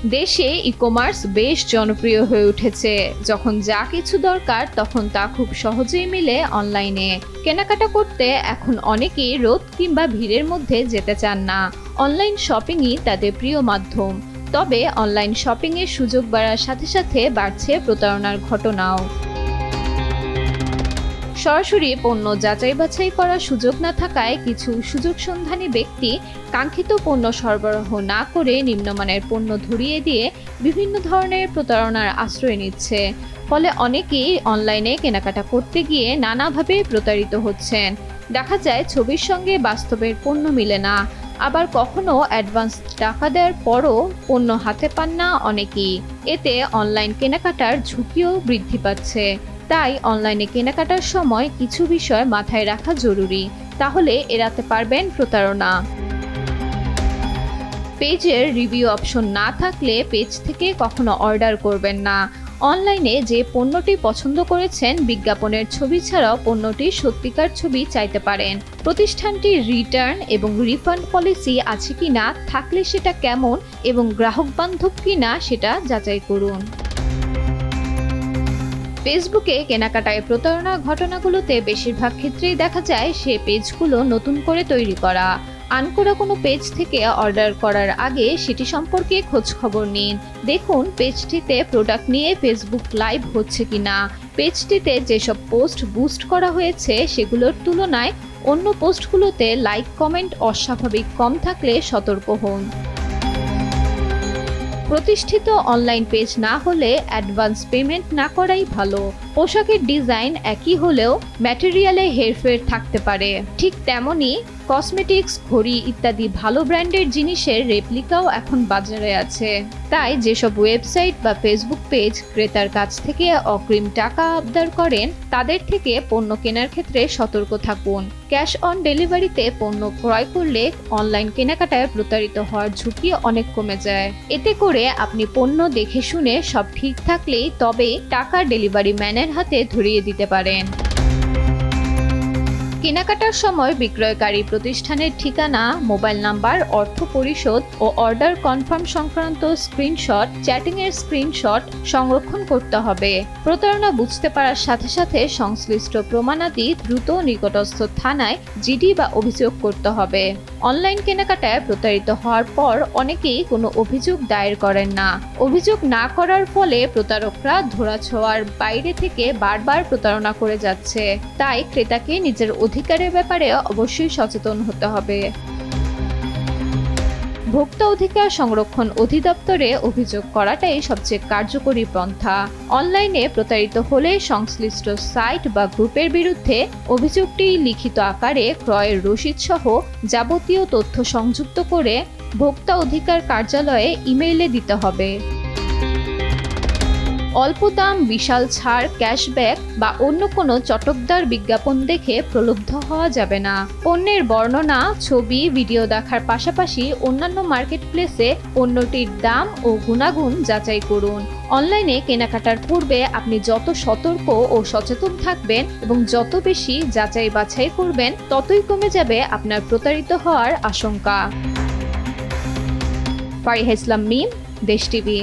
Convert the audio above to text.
দেশে ই-কমার্স বেশ জনপ্রিয় হয়ে উঠেছে। যখন যা কিছু দরকার তখন তা খুব সহজেই মিলে অনলাইনে। কেনাকাটা করতে এখন অনেকেই রোদ কিংবা ভিড়ের মধ্যে যেতে চান না। অনলাইন শপিংই তাদের প্রিয় মাধ্যম। তবে অনলাইন শপিংয়ের সুযোগ বাড়ার সাথে সাথে বাড়ছে প্রতারণার ঘটনাও। সরাসরি পণ্য যাচাই বাছাই করার সুযোগ না থাকায় কিছু সুযোগ সন্ধানী ব্যক্তি কাঙ্ক্ষিত পণ্য সরবরাহ না করে নিম্নমানের পণ্য ধরিয়ে দিয়ে বিভিন্ন ধরনের প্রতারণার আশ্রয় নিচ্ছে। ফলে অনেকেই অনলাইনে কেনাকাটা করতে গিয়ে নানাভাবে প্রতারিত হচ্ছেন। দেখা যায় ছবির সঙ্গে বাস্তবের পণ্য মিলে না, আবার কখনো অ্যাডভান্স টাকা দেওয়ার পরও পণ্য হাতে পান না অনেকেই। এতে অনলাইন কেনাকাটার ঝুঁকিও বৃদ্ধি পাচ্ছে। তাই অনলাইনে কেনাকাটার সময় কিছু বিষয় মাথায় রাখা জরুরি, তাহলে এড়াতে পারবেন প্রতারণা। পেজের রিভিউ অপশন না থাকলে পেজ থেকে কখনো অর্ডার করবেন না। অনলাইনে যে পণ্যটি পছন্দ করেছেন বিজ্ঞাপনের ছবি ছাড়াও পণ্যটির সত্যিকার ছবি চাইতে পারেন। প্রতিষ্ঠানটির রিটার্ন এবং রিফান্ড পলিসি আছে কিনা, থাকলে সেটা কেমন এবং গ্রাহক বান্ধব কিনা সেটা যাচাই করুন। ফেসবুকে কেনাকাটায় প্রতারণার ঘটনাগুলোতে বেশিরভাগ ক্ষেত্রেই দেখা যায় সে পেজগুলো নতুন করে তৈরি করা। আনকোরা কোনো পেজ থেকে অর্ডার করার আগে সেটি সম্পর্কে খোঁজ খবর নিন। দেখুন পেজটিতে প্রোডাক্ট নিয়ে ফেসবুক লাইভ হচ্ছে কিনা। পেজটিতে যেসব পোস্ট বুস্ট করা হয়েছে সেগুলোর তুলনায় অন্য পোস্টগুলোতে লাইক কমেন্ট অস্বাভাবিক কম থাকলে সতর্ক হন। প্রতিষ্ঠিত অনলাইন পেজ না হলে অ্যাডভান্স পেমেন্ট না করাই ভালো। পোশাকের ডিজাইন একই হলেও ম্যাটেরিয়ালে হেরফের থাকতে পারে। ঠিক তেমনি কসমেটিক্স, ঘড়ি ইত্যাদি ভালো ব্র্যান্ডের জিনিসের রেপ্লিকাও এখন বাজারে আছে। তাই যেসব ওয়েবসাইট বা ফেসবুক পেজ ক্রেতার কাছ থেকে অগ্রিম টাকা আবদার করেন তাদের থেকে পণ্য কেনার ক্ষেত্রে সতর্ক থাকুন। ক্যাশ অন ডেলিভারিতে পণ্য ক্রয় করলে অনলাইন কেনাকাটায় প্রতারিত হওয়ার ঝুঁকি অনেক কমে যায়। এতে করে আপনি পণ্য দেখে শুনে সব ঠিক থাকলেই তবে টাকা ডেলিভারি ম্যানের হাতে ধরিয়ে দিতে পারেন। কেনাকাটার সময় বিক্রয়কারী প্রতিষ্ঠানের ঠিকানা, মোবাইল নাম্বার, অর্থ পরিশোধ ও অর্ডার কনফার্ম সংক্রান্ত স্ক্রিনশট, চ্যাটিংয়ের স্ক্রিনশট সংরক্ষণ করতে হবে। প্রতারণা বুঝতে পারার সাথে সাথে সংশ্লিষ্ট প্রমাণাদি দ্রুত নিকটস্থ থানায় জিডি বা অভিযোগ করতে হবে। অনলাইন কেনাকাটায় প্রতারিত হওয়ার পর অনেকেই কোনো অভিযোগ দায়ের করেন না। অভিযোগ না করার ফলে প্রতারকরা ধরাছোঁয়ার বাইরে থেকে বারবার প্রতারণা করে যাচ্ছে। তাই ক্রেতাকে নিজের অধিকারের ব্যাপারে অবশ্যই সচেতন হতে হবে। ভোক্তা অধিকার সংরক্ষণ অধিদপ্তরে অভিযোগ করাটাই সবচেয়ে কার্যকরী পন্থা। অনলাইনে প্রতারিত হলে সংশ্লিষ্ট সাইট বা গ্রুপের বিরুদ্ধে অভিযোগটি লিখিত আকারে ক্রয়ের রসিদ সহ যাবতীয় তথ্য সংযুক্ত করে ভোক্তা অধিকার কার্যালয়ে ইমেইলে দিতে হবে। অল্প দাম, বিশাল ছাড়, ক্যাশব্যাক বা অন্য কোনো চটকদার বিজ্ঞাপন দেখে প্রলুব্ধ হওয়া যাবে না। পণ্যের বর্ণনা, ছবি, ভিডিও দেখার পাশাপাশি অন্যান্য মার্কেটপ্লেসে পণ্যটির দাম ও গুণাগুণ যাচাই করুন। অনলাইনে কেনাকাটার পূর্বে আপনি যত সতর্ক ও সচেতন থাকবেন এবং যত বেশি যাচাই বাছাই করবেন ততই কমে যাবে আপনার প্রতারিত হওয়ার আশঙ্কা। ফারিহা ইসলাম মিম, দেশ টিভি।